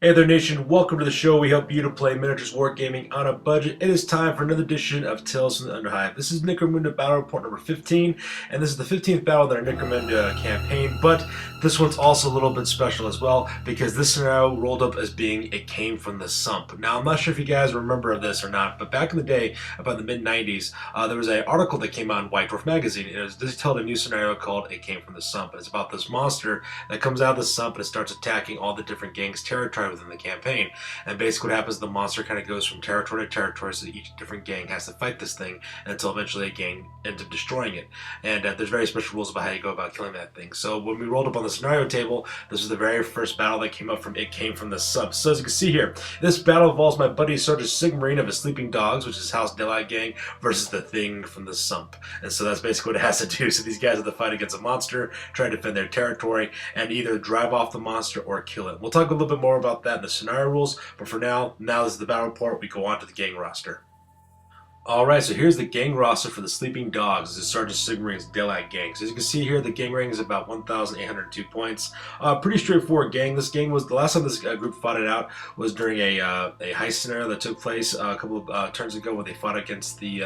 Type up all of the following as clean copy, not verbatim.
Hey there, Nation. Welcome to the show. We help you to play miniatures wargaming on a budget. It is time for another edition of Tales from the Underhive. This is Necromunda Battle Report number 15, and this is the 15th battle in our Necromunda campaign, but this one's also a little bit special as well because this scenario rolled up as being a Came From the Sump. Now, I'm not sure if you guys remember this or not, but back in the day, about the mid-90s, there was an article that came out in White Dwarf magazine, and it was detailed a new scenario called It Came From the Sump. It's about this monster that comes out of the sump and it starts attacking all the different gangs' territory within the campaign. And basically what happens, the monster kind of goes from territory to territory, so each different gang has to fight this thing until eventually a gang ends up destroying it. And there's very special rules about how you go about killing that thing. So when we rolled up on the scenario table, this was the very first battle that came up from It Came From the Sump. So as you can see here, this battle involves my buddy Sergeant Sigmarine of his Sleeping Dogs, which is House Daylight Gang, versus the Thing from the Sump. And so that's basically what it has to do. So these guys have to fight against a monster, try to defend their territory, and either drive off the monster or kill it. We'll talk a little bit more about that in the scenario rules, but for now this is the battle report. We go on to the gang roster. Alright, so here's the gang roster for the Sleeping Dogs. This is Sergeant Sigmarine's Daylight Gang. So as you can see here, the gang rank is about 1,802 points. Pretty straightforward gang. This gang was, the last time this group fought it out was during a heist scenario that took place a couple of turns ago where they fought against the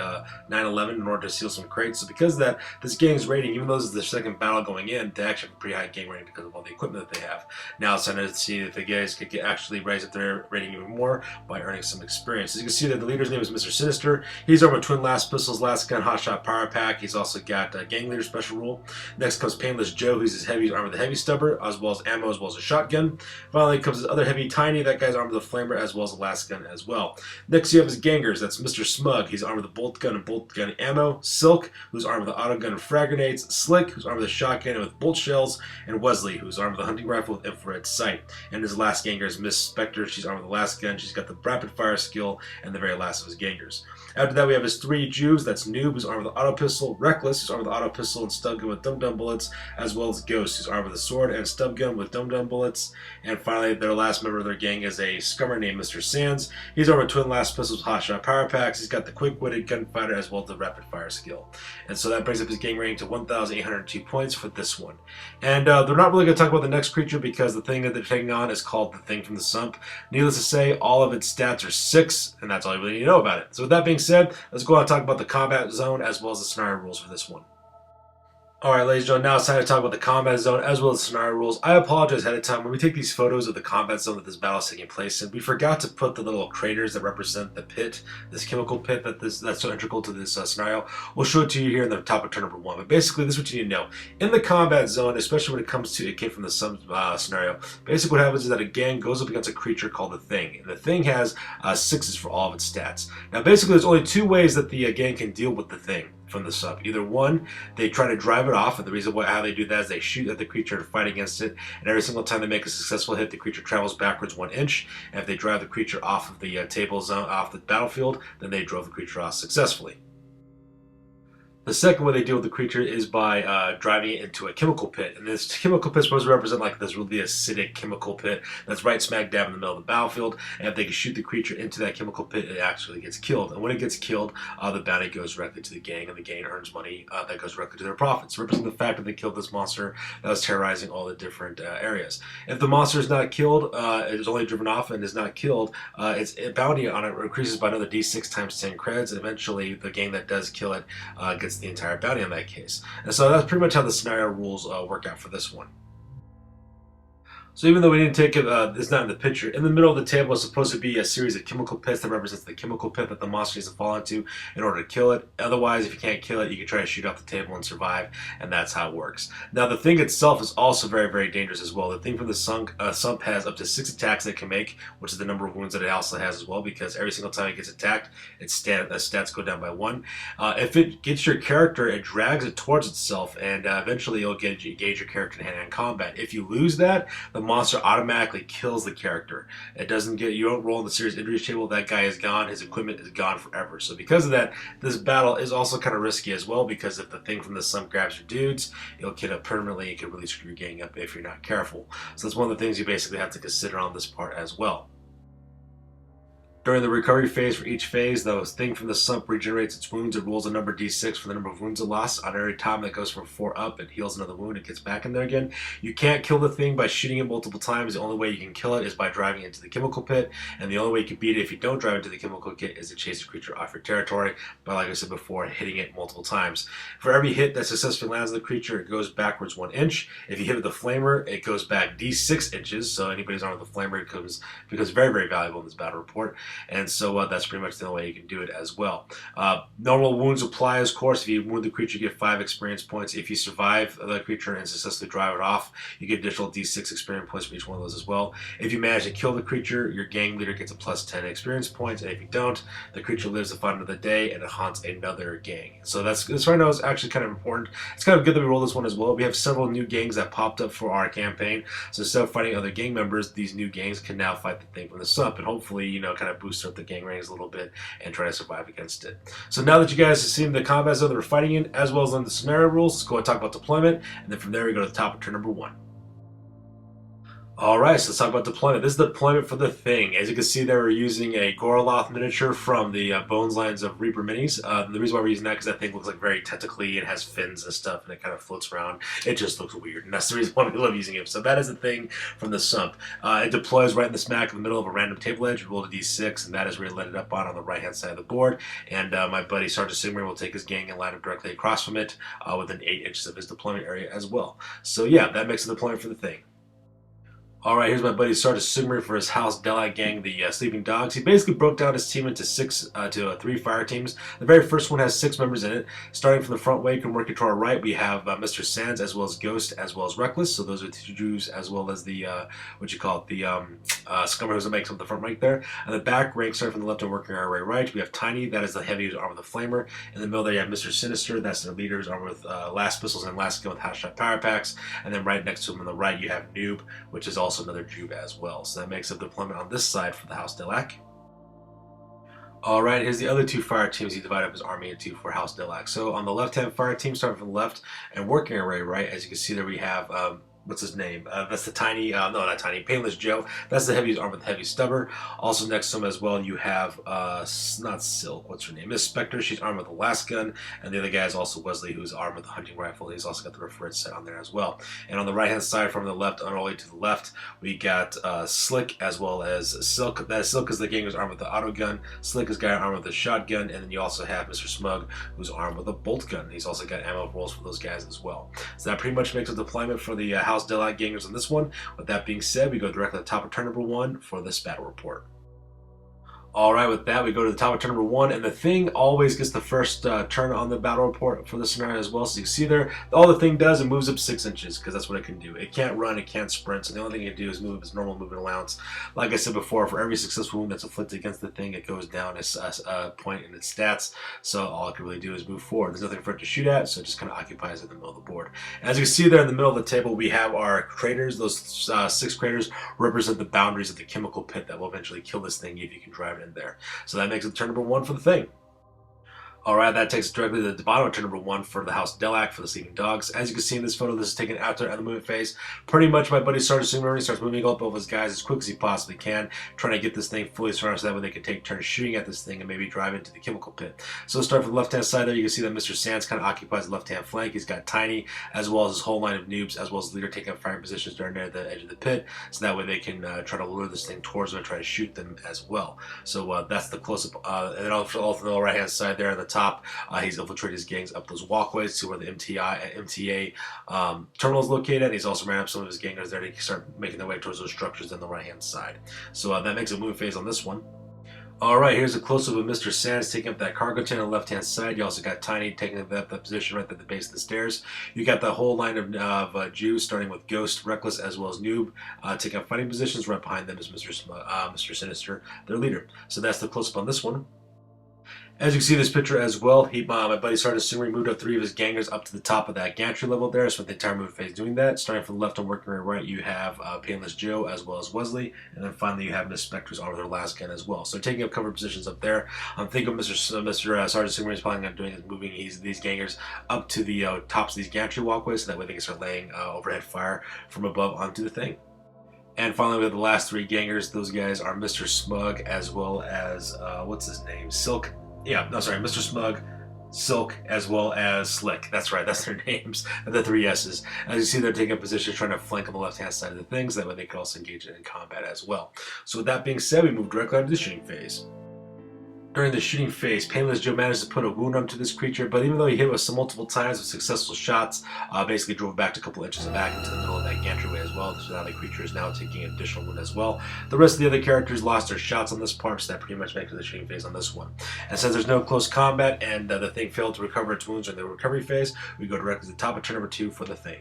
9/11 in order to steal some crates. So because of that, this gang's rating, even though this is their second battle going in, they actually have a pretty high gang rating because of all the equipment that they have. Now it's time to see if the guys could actually raise up their rating even more by earning some experience. As you can see that the leader's name is Mr. Sinister. He's armed with twin last pistols, last gun, hotshot power pack. He's also got a gang leader special rule. Next comes Painless Joe, who's armed with a heavy stubber, as well as ammo, as well as a shotgun. Finally comes his other heavy Tiny. That guy's armed with a flamer, as well as a last gun as well. Next you have his gangers. That's Mr. Smug. He's armed with a bolt gun and bolt gun ammo. Silk, who's armed with an auto gun and frag grenades. Slick, who's armed with a shotgun and with bolt shells. And Wesley, who's armed with a hunting rifle with infrared sight. And his last ganger is Miss Spectre. She's armed with the last gun. She's got the rapid fire skill and the very last of his gangers. After that, we have his three Jews. That's Noob, who's armed with an auto pistol. Reckless, who's armed with an auto pistol and stub gun with dum-dum bullets. As well as Ghost, who's armed with a sword and stub gun with dum-dum bullets. And finally, their last member of their gang is a scummer named Mr. Sands. He's armed with twin last pistols, hotshot power packs. He's got the quick-witted gunfighter as well as the rapid fire skill. And so that brings up his gang rating to 1,802 points for this one. And they're not really going to talk about the next creature because the thing that they're taking on is called the Thing from the Sump. Needless to say, all of its stats are 6, and that's all you really need to know about it. So with that being said, let's go on and talk about the combat zone as well as the scenario rules for this one. Alright, ladies and gentlemen, now it's time to talk about the combat zone as well as scenario rules. I apologize ahead of time. When we take these photos of the combat zone that this battle is taking place in, we forgot to put the little craters that represent the pit, this chemical pit that's so integral to this scenario. We'll show it to you here in the top of turn number 1. But basically, this is what you need to know. In the combat zone, especially when it comes to It Came From the Sump scenario, basically what happens is that a gang goes up against a creature called the Thing. And the Thing has 6s for all of its stats. Now, basically, there's only 2 ways that the gang can deal with the Thing from the sump. Either one, they try to drive it off, and the reason how they do that is they shoot at the creature to fight against it, and every single time they make a successful hit, the creature travels backwards 1 inch, and if they drive the creature off of the table zone, off the battlefield, then they drove the creature off successfully. The second way they deal with the creature is by driving it into a chemical pit. And this chemical pit is supposed to represent like this really acidic chemical pit that's right smack dab in the middle of the battlefield. And if they can shoot the creature into that chemical pit, it actually gets killed. And when it gets killed, the bounty goes directly to the gang, and the gang earns money that goes directly to their profits, representing the fact that they killed this monster that was terrorizing all the different areas. If the monster is not killed, it is only driven off and is not killed, its bounty on it increases by another D6 times 10 creds, and eventually the gang that does kill it gets the entire bounty on that case. And so that's pretty much how the scenario rules work out for this one. So even though we didn't take it, it's not in the picture, in the middle of the table is supposed to be a series of chemical pits that represents the chemical pit that the monster needs to fall into in order to kill it. Otherwise, if you can't kill it, you can try to shoot off the table and survive, and that's how it works. Now, the Thing itself is also very, very dangerous as well. The Thing from the sump has up to 6 attacks it can make, which is the number of wounds that it also has as well, because every single time it gets attacked, its stats go down by 1. If it gets your character, it drags it towards itself, and eventually you'll engage your character in hand-to-hand combat. If you lose that, the monster automatically kills the character. It doesn't get, you don't roll in the serious injuries table, that guy is gone, his equipment is gone forever. So because of that, this battle is also kind of risky as well, because if the Thing from the sump grabs your dudes, it'll kill it permanently. It could really screw your gang up if you're not careful. So that's one of the things you basically have to consider on this part as well. During the recovery phase for each phase, the thing from the sump regenerates its wounds. It rolls a number d6 for the number of wounds it lost. On every time that goes from 4 up, it heals another wound. It gets back in there again. You can't kill the thing by shooting it multiple times. The only way you can kill it is by driving into the chemical pit. And the only way you can beat it if you don't drive into the chemical pit is to chase the creature off your territory by, like I said before, hitting it multiple times. For every hit that successfully lands on the creature, it goes backwards 1 inch. If you hit with the flamer, it goes back d6 inches. So anybody's armed with the flamer becomes very, very valuable in this battle report. And so that's pretty much the only way you can do it as well. Normal wounds apply, of course. If you wound the creature, you get 5 experience points. If you survive the creature and successfully drive it off, you get additional d6 experience points for each one of those as well. If you manage to kill the creature, your gang leader gets a plus 10 experience points. And if you don't, the creature lives to fight another day and it haunts another gang. So this right now is actually kind of important. It's kind of good that we roll this one as well. We have several new gangs that popped up for our campaign. So instead of fighting other gang members, these new gangs can now fight the thing from the sump and hopefully, kind of boost up the gang ranks a little bit and try to survive against it. So now that you guys have seen the combat zone that we're fighting in, as well as on the scenario rules, let's go and talk about deployment, and then from there we go to the top of turn number 1. Alright, so let's talk about deployment. This is the deployment for the thing. As you can see there, we're using a Goroloth miniature from the Bones lines of Reaper Minis. The reason why we're using that is because that thing looks like very tentacly, it has fins and stuff, and it kind of floats around. It just looks weird, and that's the reason why we love using it. So that is the thing from the sump. It deploys right in the smack in the middle of a random table edge. We roll a d6, and that is where you let it up on the right-hand side of the board. And my buddy Sergeant Sigmar will take his gang and line up directly across from it within 8 inches of his deployment area as well. So yeah, that makes the deployment for the thing. Alright, here's my buddy Sergeant Sigmar for his House Delak gang, the Sleeping Dogs. He basically broke down his team into 3 fire teams. The very first one has 6 members in it. Starting from the front wake and working to our right, we have Mr. Sands, as well as Ghost, as well as Reckless. So those are the 2 Jews, as well as the, Scummer who makes up the front rank there. And the back rank, starting from the left and working our way right, we have Tiny, that is the heavy who's armed with a flamer. In the middle there you have Mr. Sinister, that's their leader, who's armed with last pistols and last gun with half shot power packs. And then right next to him on the right you have Noob, which is also another Jew as well. So that makes up deployment on this side for the House Delak. Alright, here's the other 2 fire teams. He divided up his army into for House Delak. So on the left-hand fire team, starting from the left and working our way right, as you can see there we have what's his name? That's the tiny, no, not tiny, Painless Joe. That's the heavy armed with heavy stubber. Also next to him as well, you have, not Silk, what's her name? Miss Spectre, she's armed with a last gun. And the other guy is also Wesley, who's armed with a hunting rifle. He's also got the referred set on there as well. And on the right-hand side, from the left, all the way to the left, we got Slick as well as Silk. That Silk is the gang who's armed with the auto gun. Slick is the guy armed with a shotgun. And then you also have Mr. Smug, who's armed with a bolt gun. He's also got ammo rolls for those guys as well. So that pretty much makes a deployment for the House Delak gangers on this one. With that being said, we go directly to the top of turn number 1 for this battle report. Alright, with that, we go to the top of turn number 1, and the thing always gets the first turn on the battle report for this scenario as well. So you see there, all the thing does, it moves up 6 inches, because that's what it can do. It can't run, it can't sprint, so the only thing it can do is move its normal movement allowance. Like I said before, for every successful wound that's inflicted against the thing, it goes down a point in its stats, so all it can really do is move forward. There's nothing for it to shoot at, so it just kind of occupies it in the middle of the board. As you can see there in the middle of the table, we have our craters. Those 6 craters represent the boundaries of the chemical pit that will eventually kill this thing if you can drive it in there. So that makes it turn number 1 for the thing. Alright, that takes us directly to the bottom of turn number 1 for the House Delak for the Sleeping Dogs. As you can see in this photo, this is taken after the movement phase. Pretty much my buddy Sergeant Sigmar starts moving up over his guys as quick as he possibly can, trying to get this thing fully surrounded so that way they can take turns shooting at this thing and maybe drive into the chemical pit. So start from the left-hand side there, you can see that Mr. Sands kind of occupies the left-hand flank. He's got Tiny, as well as his whole line of noobs, as well as the leader taking up firing positions down near the edge of the pit, so that way they can try to lure this thing towards them and try to shoot them as well. So that's the close-up. And then also on the right-hand side there at the top, he's infiltrated his gangs up those walkways to where the MTA terminal is located, and he's also ran up some of his gangers there to start making their way towards those structures on the right-hand side. So that makes a movement phase on this one. Alright, here's a close-up of Mr. Sands taking up that cargo tent on the left-hand side. You also got Tiny taking up that position right at the base of the stairs. You got the whole line of Jews, starting with Ghost, Reckless, as well as Noob, taking up fighting positions. Right behind them is Mr. Sinister, their leader. So that's the close-up on this one. As you can see this picture as well, my buddy Sergeant Sigmar moved up 3 of his gangers up to the top of that gantry level there. So the entire movement phase doing that. Starting from the left and working right, you have Painless Joe as well as Wesley. And then finally you have Miss Spectre's armed with her last gun as well. So taking up cover positions up there. I'm thinking Mr. Sergeant Sigmar is planning on doing is moving these gangers up to the tops of these gantry walkways so that way they can start laying overhead fire from above onto the thing. And finally, we have the last three gangers. Those guys are Mr. Smug as well as, what's his name? Silk. Yeah, no, sorry, Mr. Smug, Silk, as well as Slick. That's right, that's their names, the three S's. As you see, they're taking a position trying to flank on the left-hand side of the things. That way they can also engage in combat as well. So with that being said, we move directly on to the shooting phase. During the shooting phase, Painless Joe managed to put a wound onto this creature, but even though he hit us multiple times with successful shots, basically drove back a couple inches back into the middle of that Gantry way as well, so now the creature is now taking an additional wound as well. The rest of the other characters lost their shots on this part, so that pretty much makes it the shooting phase on this one. And since there's no close combat and the thing failed to recover its wounds during the recovery phase, we go directly to the top of turn number 2 for the thing.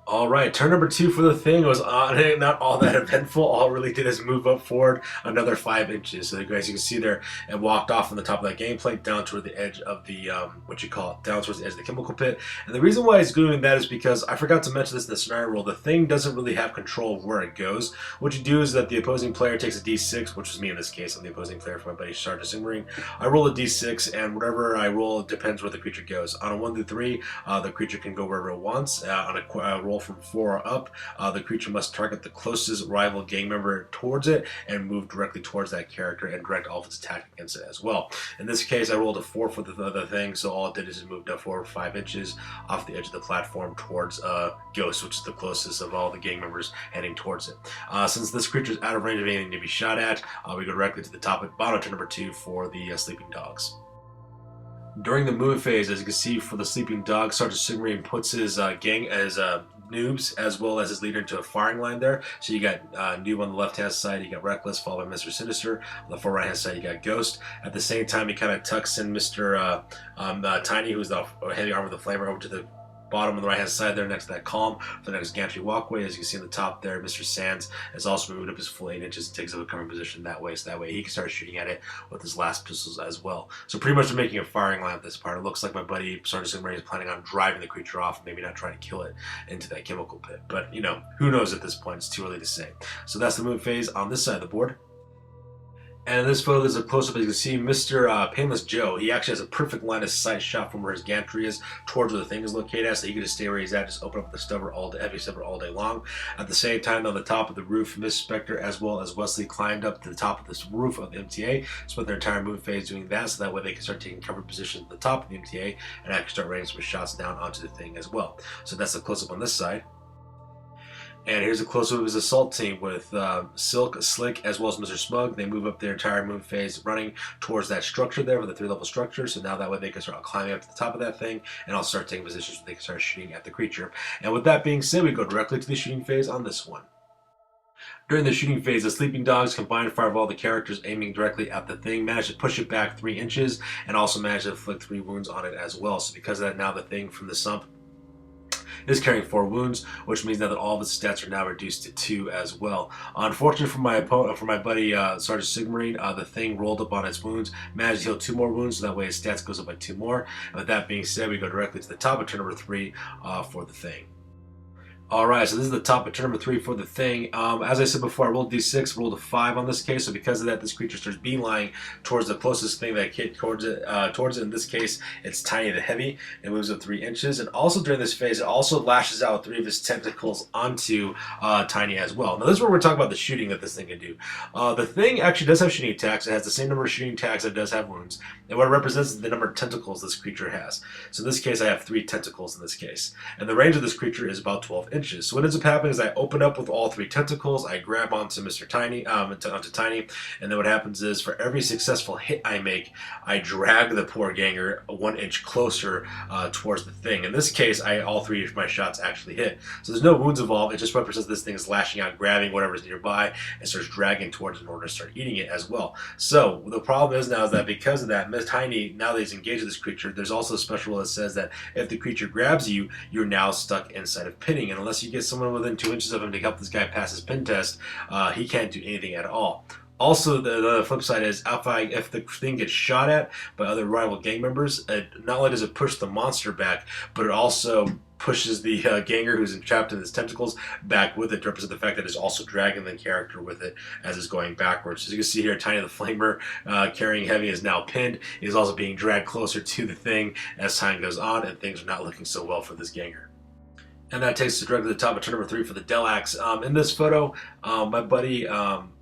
All right, turn number 2 for the thing was not all that eventful. All it really did is move up forward another 5 inches. So guys, you can see there, it walked off from the top of that game plate down toward the edge of the, down towards the edge of the chemical pit. And the reason why it's doing that is because I forgot to mention this in the scenario rule. The thing doesn't really have control of where it goes. What you do is that the opposing player takes a d6, which is me in this case. I'm the opposing player for my buddy Sergeant Sigmarine. I roll a d6, and whatever I roll depends where the creature goes. On a 1 through 3, the creature can go wherever it wants. On a roll from 4 or up, the creature must target the closest rival gang member towards it and move directly towards that character and direct all of its attack against it as well. In this case, I rolled a 4 for the thing, so all it did is it moved up 4 or 5 inches off the edge of the platform towards Ghost, which is the closest of all the gang members heading towards it. Since this creature is out of range of anything to be shot at, we go directly to the top of bottom turn number 2 for the Sleeping Dogs. During the move phase, as you can see for the Sleeping Dog, Sergeant Sigmarine puts his gang as noobs as well as his leader into a firing line there. So you got Noob on the left-hand side, you got Reckless, followed by Mr. Sinister. On the far right-hand side, you got Ghost. At the same time, he kind of tucks in Mr. Tiny, who's the heavy armor of the flamer, over to the bottom on the right-hand side there next to that column for the next gantry walkway. As you can see on the top there, Mr. Sands has also moved up his full 8 inches and takes up a covering position that way, so that way he can start shooting at it with his last pistols as well. So pretty much they're making a firing line at this part. It looks like my buddy Sergeant Sigmarine is planning on driving the creature off, maybe not trying to kill it into that chemical pit. But, you know, who knows at this point? It's too early to say. So that's the move phase on this side of the board. And in this photo, there's a close-up. As you can see, Mr. Painless Joe, he actually has a perfect line of sight shot from where his gantry is towards where the thing is located at, so he can just stay where he's at, just open up the stubber all day, heavy stubber all day long. At the same time, on the top of the roof, Miss Spectre as well as Wesley climbed up to the top of this roof of the MTA, spent their entire move phase doing that, so that way they can start taking cover positions at the top of the MTA and actually start raining some shots down onto the thing as well. So that's the close-up on this side. And here's a close-up of his assault team with Silk, Slick, as well as Mr. Smug. They move up their entire move phase running towards that structure there with the 3-level structure. So now that way they can start climbing up to the top of that thing and also start taking positions where they can start shooting at the creature. And with that being said, we go directly to the shooting phase on this one. During the shooting phase, the Sleeping Dogs combined fire of all the characters aiming directly at the thing, managed to push it back 3 inches and also managed to inflict 3 wounds on it as well. So because of that, now the thing from the sump is carrying 4 wounds, which means now that all of its stats are now reduced to 2 as well. Unfortunately for my opponent, for my buddy Sergeant Sigmarine, the thing rolled up on its wounds, managed to heal 2 more wounds, so that way his stats goes up by 2 more. And with that being said, we go directly to the top of turn number 3 for the thing. Alright, so this is the top of turn number 3 for the thing. As I said before, I rolled d6, rolled a 5 on this case, so because of that, this creature starts beelining towards the closest thing that hit towards it. In this case, it's Tiny the Heavy. It moves up 3 inches, and also during this phase, it also lashes out 3 of its tentacles onto Tiny as well. Now, this is where we're talking about the shooting that this thing can do. The thing actually does have shooting attacks. It has the same number of shooting attacks that it does have wounds, and what it represents is the number of tentacles this creature has. So in this case, I have 3 tentacles in this case, and the range of this creature is about 12 inches. So what ends up happening is I open up with all 3 tentacles, I grab onto Mr. Tiny, onto Tiny, and then what happens is for every successful hit I make, I drag the poor ganger 1 inch closer towards the thing. In this case, all 3 of my shots actually hit. So there's no wounds involved, it just represents this thing is lashing out, grabbing whatever's nearby, and starts dragging towards it in order to start eating it as well. So the problem is now is that because of that, Miss Tiny, now that he's engaged with this creature, there's also a special rule that says that if the creature grabs you, you're now stuck inside of pinning, and unless you get someone within 2 inches of him to help this guy pass his pin test, he can't do anything at all. Also, the flip side is if the thing gets shot at by other rival gang members, not only does it push the monster back, but it also pushes the ganger who's trapped in his tentacles back with it to represent the fact that it's also dragging the character with it as it's going backwards. As you can see here, Tiny the Flamer carrying heavy is now pinned. He's also being dragged closer to the thing as time goes on, and things are not looking so well for this ganger. And that takes us directly to the top of turn number 3 for the Delax. In this photo, my buddy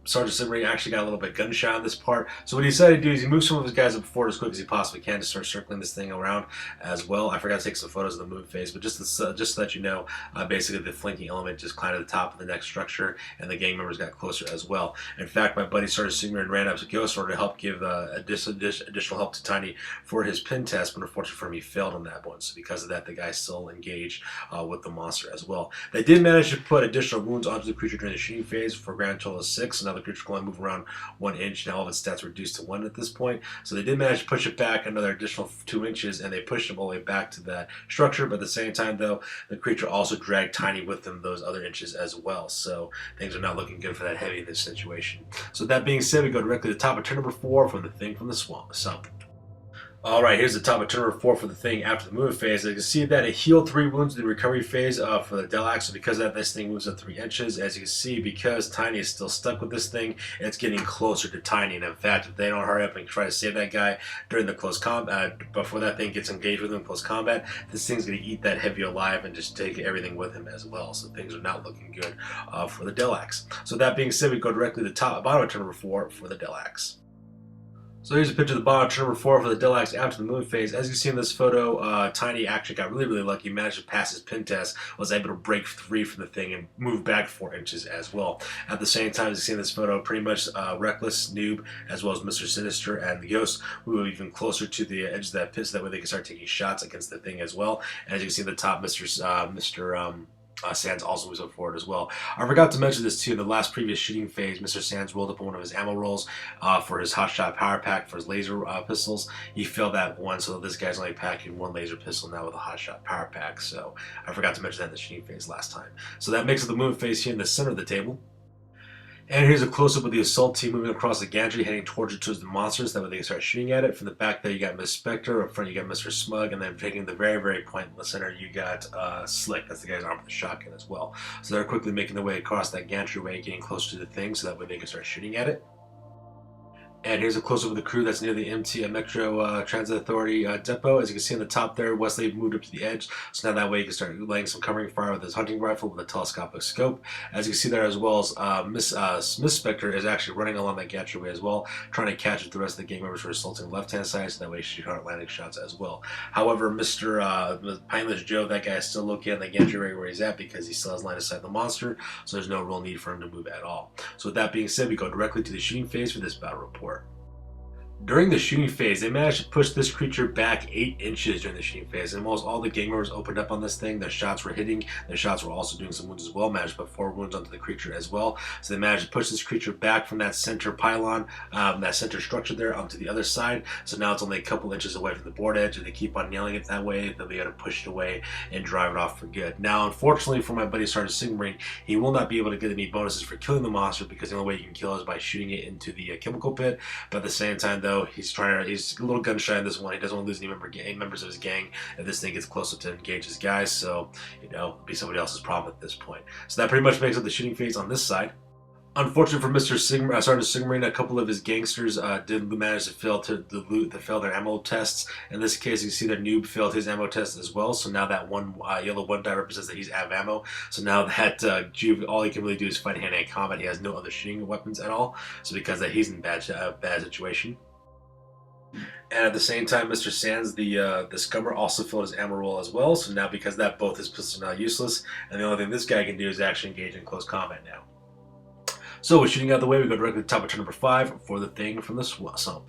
Sergeant Simmery actually got a little bit gun shy on this part. So what he decided to do is he moved some of his guys up forward as quick as he possibly can to start circling this thing around as well. I forgot to take some photos of the move phase, but just to let you know, basically the flanking element just climbed to the top of the next structure, and the gang members got closer as well. In fact, my buddy Sergeant Simmery ran up to Ghost Order to help give additional help to Tiny for his pin test, but unfortunately for him, he failed on that one. So because of that, the guy still engaged with the monster as well. They did manage to put additional wounds onto the creature during the shooting phase for a grand total of 6. Now the creature can only move around 1 inch. Now all of its stats reduced to 1 at this point. So they did manage to push it back another additional 2 inches, and they pushed him all the way back to that structure. But at the same time, though, the creature also dragged Tiny with them those other inches as well. So things are not looking good for that heavy in this situation. So that being said, we go directly to the top of turn number 4 from the thing from the sump. Alright, here's the top of turn number 4 for the thing after the move phase. As you can see that it healed 3 wounds in the recovery phase for the Delax. So because of that, this thing moves up 3 inches. As you can see, because Tiny is still stuck with this thing, it's getting closer to Tiny. And in fact, if they don't hurry up and try to save that guy during the close combat, before that thing gets engaged with him in close combat, this thing's going to eat that heavy alive and just take everything with him as well. So things are not looking good for the Delax. So that being said, we go directly to the bottom of turn number 4 for the Delax. So here's a picture of the bottom, turn number 4 for the Delax after the move phase. As you see in this photo, Tiny actually got really lucky, managed to pass his pin test, was able to break 3 from the thing and move back 4 inches as well. At the same time, as you see in this photo, pretty much Reckless, Noob, as well as Mr. Sinister and the Ghost move even closer to the edge of that pit so that way they can start taking shots against the thing as well. And as you can see at the top, Sands also moves up forward as well. I forgot to mention this too. In the last previous shooting phase, Mr. Sands rolled up on one of his ammo rolls for his hotshot power pack for his laser pistols. He failed that one, so this guy's only packing 1 laser pistol now with a hotshot power pack. So I forgot to mention that in the shooting phase last time. So that makes it the move phase here in the center of the table. And here's a close-up of the assault team moving across the gantry, heading towards the monsters. That way they can start shooting at it. From the back there, you got Miss Spectre. Up front, you got Mr. Smug. And then taking the very point in the center, you got Slick. That's the guy's armed with the shotgun as well. So they're quickly making their way across that gantry way, getting closer to the thing, so that way they can start shooting at it. And here's a close-up of the crew that's near the Metro Transit Authority depot. As you can see on the top there, Wesley moved up to the edge, so now that way you can start laying some covering fire with his hunting rifle with a telescopic scope. As you can see there as well as Miss Spectre is actually running along that gantry as well, trying to catch the rest of the gang members who are assaulting the left-hand side, so that way she can start landing shots as well. However, Mr. Pineless Joe, that guy is still located on the gantry where he's at because he still has line of sight of the monster, so there's no real need for him to move at all. So with that being said, we go directly to the shooting phase for this battle report. During the shooting phase, they managed to push this creature back 8 inches during the shooting phase, and almost all the gang members opened up on this thing. Their shots were hitting. Their shots were also doing some wounds as well. Managed to put 4 wounds onto the creature as well. So they managed to push this creature back from that center pylon, that center structure there, onto the other side. So now it's only a couple inches away from the board edge. If they keep on nailing it that way, they'll be able to push it away and drive it off for good. Now, unfortunately for my buddy Sergeant Sigmaring, he will not be able to get any bonuses for killing the monster because the only way you can kill is by shooting it into the chemical pit. But at the same time, though, he's a little gun shy in this one. He doesn't want to lose any members of his gang if this thing gets closer to engage his guys. So, it'll be somebody else's problem at this point. So that pretty much makes up the shooting phase on this side. Unfortunately for Mr. Sergeant Sigmaring, a couple of his gangsters did manage to fail their ammo tests. In this case, you can see that Noob failed his ammo test as well. So now that one yellow 1 die represents that he's out of ammo. So now that Juve, all he can really do is fight hand-to-hand combat. He has no other shooting weapons at all. So because of that, he's in a bad situation. And at the same time, Mr. Sands, the scummer, also filled his ammo roll as well. So now because of that, both his pistols are now useless. And the only thing this guy can do is actually engage in close combat now. So with shooting out of the way, we go directly to the top of turn number 5 for the thing from the sump.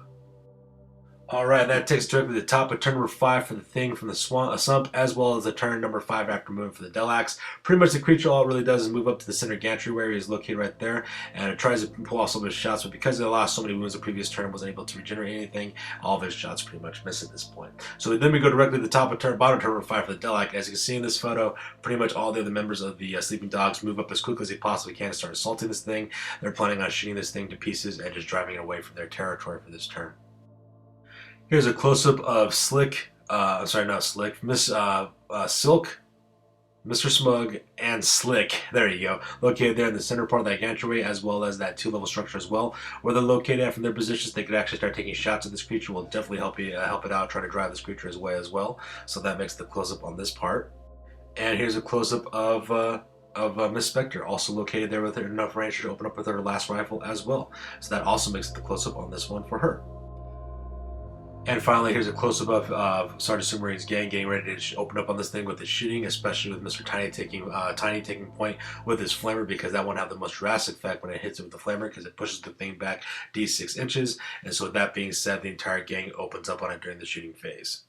Alright, that takes directly to the top of turn number 5 for the thing from the sump, as well as the turn number 5 after moving for the Delax. Pretty much the creature, all it really does is move up to the center gantry where he is located right there, and it tries to pull off some of his shots, but because it lost so many wounds the previous turn, wasn't able to regenerate anything, all of his shots pretty much miss at this point. So then we go directly to the bottom of turn number 5 for the Delax. As you can see in this photo, pretty much all the other members of the Sleeping Dogs move up as quickly as they possibly can to start assaulting this thing. They're planning on shooting this thing to pieces and just driving it away from their territory for this turn. Here's a close-up of Slick, sorry, not Slick, Miss Silk, Mr. Smug, and Slick, there you go, located there in the center part of that gantry, as well as that 2-level structure as well. Where they're located at from their positions, they could actually start taking shots at this creature. Will definitely help it out, try to drive this creature away as well. So that makes the close-up on this part. And here's a close-up of Miss Spectre, also located there with her enough range to open up with her last rifle as well. So that also makes the close-up on this one for her. And finally, here's a close-up of Sergeant Submarine's gang getting ready to open up on this thing with his shooting, especially with Mr. Tiny taking point with his flamer, because that won't have the most drastic effect when it hits it with the flamer, because it pushes the thing back D6 inches. And so with that being said, the entire gang opens up on it during the shooting phase.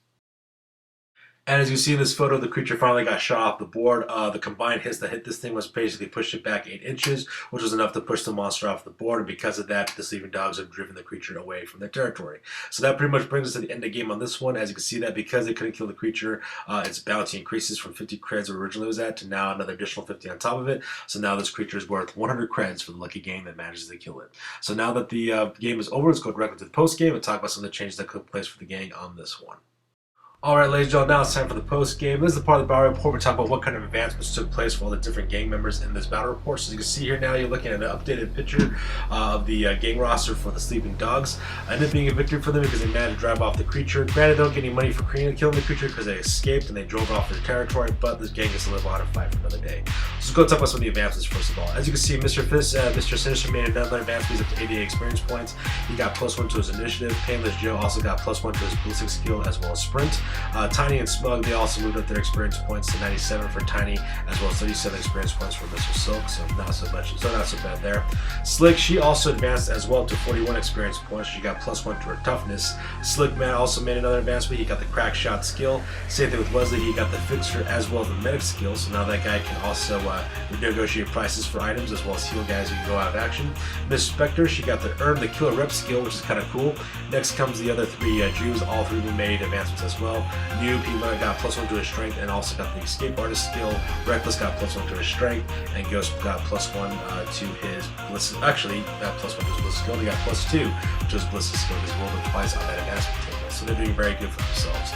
And as you see in this photo, the creature finally got shot off the board. The combined hits that hit this thing was basically pushed it back 8 inches, which was enough to push the monster off the board. And because of that, the sleeping dogs have driven the creature away from their territory. So that pretty much brings us to the end of the game on this one. As you can see that because they couldn't kill the creature, its bounty increases from 50 creds where it originally was at to now another additional 50 on top of it. So now this creature is worth 100 creds for the lucky gang that manages to kill it. So now that the game is over, let's go directly to the post game and talk about some of the changes that took place for the gang on this one. Alright, ladies and gentlemen, now it's time for the post-game. This is the part of the battle report. We're talking about what kind of advancements took place for all the different gang members in this battle report. So as you can see here now, you're looking at an updated picture of the gang roster for the Sleeping Dogs. Ended up being a victory for them because they managed to drive off the creature. Granted, they don't get any money for killing the creature because they escaped and they drove off their territory, but this gang gets to live on and fight for another day. So let's go talk about some of the advancements first of all. As you can see, Mr. Sinister made another advancement. He's up to 88 experience points. He got +1 to his initiative. Painless Joe also got +1 to his ballistic skill as well as sprint. Tiny and Smug, they also moved up their experience points to 97 for Tiny, as well as 37 experience points for Mr. Silk, so not so bad there. Slick, she also advanced as well to 41 experience points. She got +1 to her toughness. Slick Man also made another advancement. He got the crack shot skill. Same thing with Wesley, he got the fixture as well as the medic skill, so now that guy can also negotiate prices for items as well as heal guys who can go out of action. Miss Spectre, she got the earn the killer rep skill, which is kind of cool. Next comes the other three Jews. All three of them made advancements as well. Noob, he got +1 to his strength and also got the escape artist skill. Reckless got +1 to his strength, and Ghost got +1 to his bliss. Actually, not +1 to his bliss skill. He got +2 to his bliss skill. He's rolled it twice on that advancement table, so they're doing very good for themselves.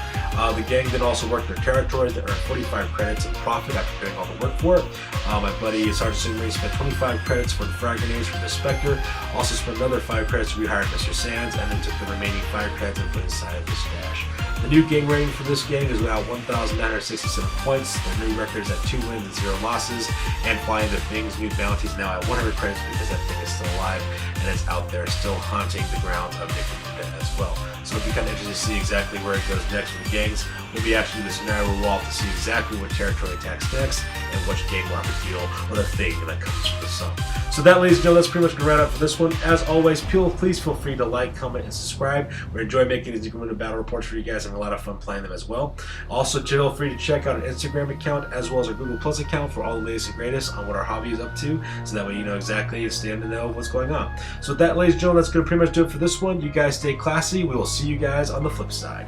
The gang then also worked their territories. They earned 45 credits in profit after doing all the work for it. My buddy Sergeant Submarine spent 25 credits for the frag grenades from the Spectre. Also spent another 5 credits to rehire Mr. Sands, and then took the remaining 5 credits and put inside of his stash. The new gang rating for this gang is now 1,967 points. The new record is at 2 wins and 0 losses. And Flying the Thing's new bounty is now at 100 credits because that thing is still alive and it's out there still haunting the grounds of Necromunda as well. So it'll be kind of interesting to see exactly where it goes next with the gangs. We'll be actually doing the scenario where we'll all have to see exactly what territory attacks next and which gang will have to deal with a thing that comes from the sump. So that, ladies and gentlemen, that's pretty much going to round up for this one. As always, please feel free to like, comment, and subscribe. We enjoy making these Necromunda battle reports for you guys and a lot of fun playing them as well. Also, feel free to check out our Instagram account as well as our Google Plus account for all the latest and greatest on what our hobby is up to, so that way you know exactly and stand to know what's going on. So with that, ladies and gentlemen, that's going to pretty much do it for this one. You guys stay classy. We will see you guys on the flip side.